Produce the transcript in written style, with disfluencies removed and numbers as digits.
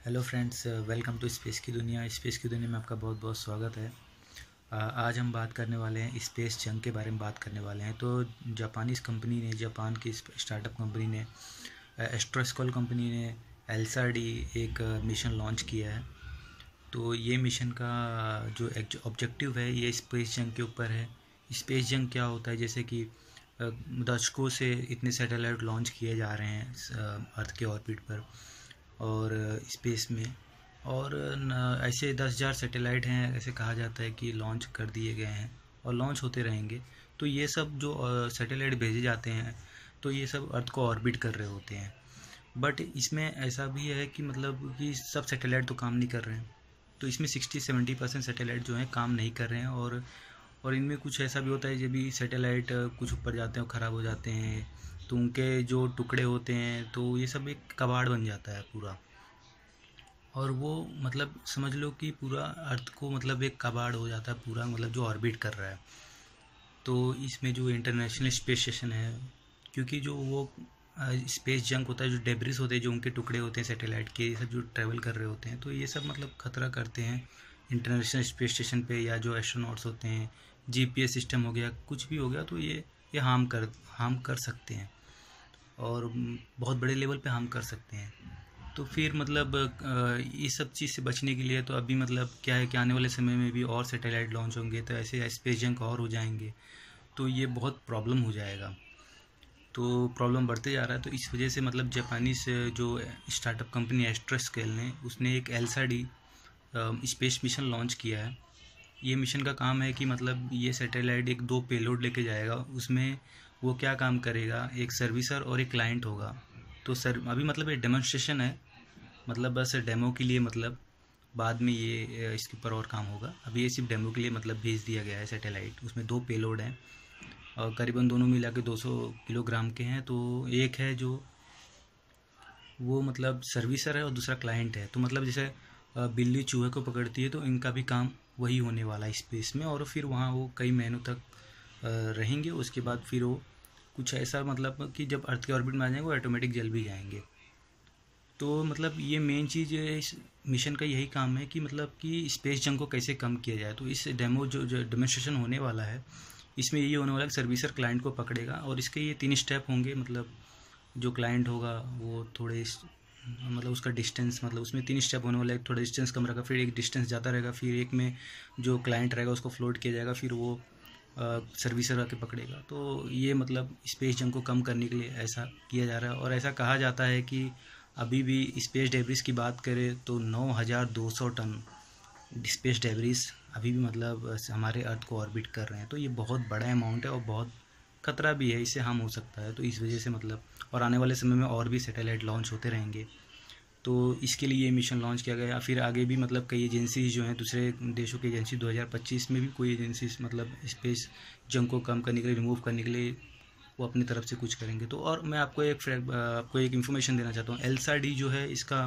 Hello friends, welcome to space की दुनिया। Space की दुनिया में आपका बहुत बहुत स्वागत है। आज हम बात करने वाले हैं स्पेस जंग के बारे में बात करने वाले हैं। तो जापानीज़ कंपनी ने, जापान की स्टार्टअप कंपनी ने, एस्ट्रोस्कॉल कंपनी ने एल्सा-डी एक मिशन लॉन्च किया है। तो ये मिशन का जो ऑब्जेक्टिव है ये स्पेस जंग के ऊपर है। स्पेस जंग क्या होता है, जैसे कि दशकों से इतने सैटेलाइट लॉन्च किए जा रहे हैं अर्थ के ऑर्बिट पर और स्पेस में, और ऐसे 10,000 सैटेलाइट हैं, ऐसे कहा जाता है कि लॉन्च कर दिए गए हैं और लॉन्च होते रहेंगे। तो ये सब जो सैटेलाइट भेजे जाते हैं तो ये सब अर्थ को ऑर्बिट कर रहे होते हैं। बट इसमें ऐसा भी है कि मतलब कि सब सैटेलाइट तो काम नहीं कर रहे हैं। तो इसमें 60-70% सैटेलाइट जो हैं काम नहीं कर रहे हैं, और इनमें कुछ ऐसा भी होता है जब भी सैटेलाइट कुछ ऊपर जाते हैं और ख़राब हो जाते हैं तो उनके जो टुकड़े होते हैं तो ये सब एक कबाड़ बन जाता है पूरा। और वो मतलब समझ लो कि पूरा अर्थ को मतलब एक कबाड़ हो जाता है पूरा, मतलब जो ऑर्बिट कर रहा है। तो इसमें जो इंटरनेशनल स्पेस स्टेशन है, क्योंकि जो वो स्पेस जंक होता है, जो डेब्रिस होते हैं, जो उनके टुकड़े होते हैं सैटेलाइट के, ये सब जो ट्रैवल कर रहे होते हैं तो ये सब मतलब खतरा करते हैं इंटरनेशनल स्पेस स्टेशन पे। या जो एस्ट्रोनॉट्स होते हैं, जीपीएस सिस्टम हो गया, कुछ भी हो गया, तो ये हार्म कर सकते हैं और बहुत बड़े लेवल पे हार्म कर सकते हैं। तो फिर मतलब इस सब चीज़ से बचने के लिए तो अभी मतलब क्या है कि आने वाले समय में भी और सैटेलाइट लॉन्च होंगे, तो ऐसे स्पेस जंक और हो जाएंगे, तो ये बहुत प्रॉब्लम हो जाएगा। तो प्रॉब्लम बढ़ते जा रहा है। तो इस वजह से मतलब जापानीज जो स्टार्टअप कंपनी एस्ट्रोस्केल ने, उसने एक एल्सा-डी स्पेस मिशन लॉन्च किया है। ये मिशन का काम है कि मतलब ये सैटेलाइट एक दो पेलोड लेके जाएगा। उसमें वो क्या काम करेगा, एक सर्विसर और एक क्लाइंट होगा। तो सर अभी मतलब ये डेमोन्स्ट्रेशन है, मतलब बस डेमो के लिए, मतलब बाद में ये इसके ऊपर और काम होगा। अभी ये सिर्फ डेमो के लिए मतलब भेज दिया गया है सैटेलाइट। उसमें दो पेलोड हैं और करीबन दोनों मिला के 200 किलोग्राम के हैं। तो एक है जो वो मतलब सर्विसर है और दूसरा क्लाइंट है। तो मतलब जैसे बिल्ली चूहे को पकड़ती है, तो इनका भी काम वही होने वाला है स्पेस में। और फिर वहाँ वो कई महीनों तक रहेंगे। उसके बाद फिर वो कुछ ऐसा मतलब कि जब अर्थ के ऑर्बिट में आ जाएंगे वो ऑटोमेटिक जल भी जाएंगे। तो मतलब ये मेन चीज़ है इस मिशन का, यही काम है कि मतलब कि स्पेस जंग को कैसे कम किया जाए। तो इस डेमो जो डेमोन्स्ट्रेशन होने वाला है, इसमें ये होने वाला है कि सर्विसर क्लाइंट को पकड़ेगा और इसके ये 3 स्टेप होंगे। मतलब जो क्लाइंट होगा वो थोड़े मतलब उसका डिस्टेंस, मतलब उसमें 3 स्टेप होने वाला है। एक थोड़ा डिस्टेंस कम रहेगा, फिर एक डिस्टेंस ज़्यादा रहेगा, फिर एक में जो क्लाइंट रहेगा उसको फ्लोट किया जाएगा, फिर वो सर्विसर आके पकड़ेगा। तो ये मतलब स्पेस जंग को कम करने के लिए ऐसा किया जा रहा है। और ऐसा कहा जाता है कि अभी भी स्पेस डेब्रिस की बात करें तो 9,200 टन स्पेस डेब्रिस अभी भी मतलब हमारे अर्थ को ऑर्बिट कर रहे हैं। तो ये बहुत बड़ा अमाउंट है और बहुत खतरा भी है, इससे हार्म हो सकता है। तो इस वजह से मतलब, और आने वाले समय में और भी सैटेलाइट लॉन्च होते रहेंगे। तो इसके लिए ये मिशन लॉन्च किया गया। फिर आगे भी मतलब कई एजेंसीज जो हैं, दूसरे देशों की एजेंसी 2025 में भी कोई एजेंसी मतलब स्पेस जंग को कम करने के लिए, रिमूव करने के लिए वो अपनी तरफ से कुछ करेंगे। तो और मैं आपको एक इन्फॉर्मेशन देना चाहता हूँ। एल्सा-डी जो है, इसका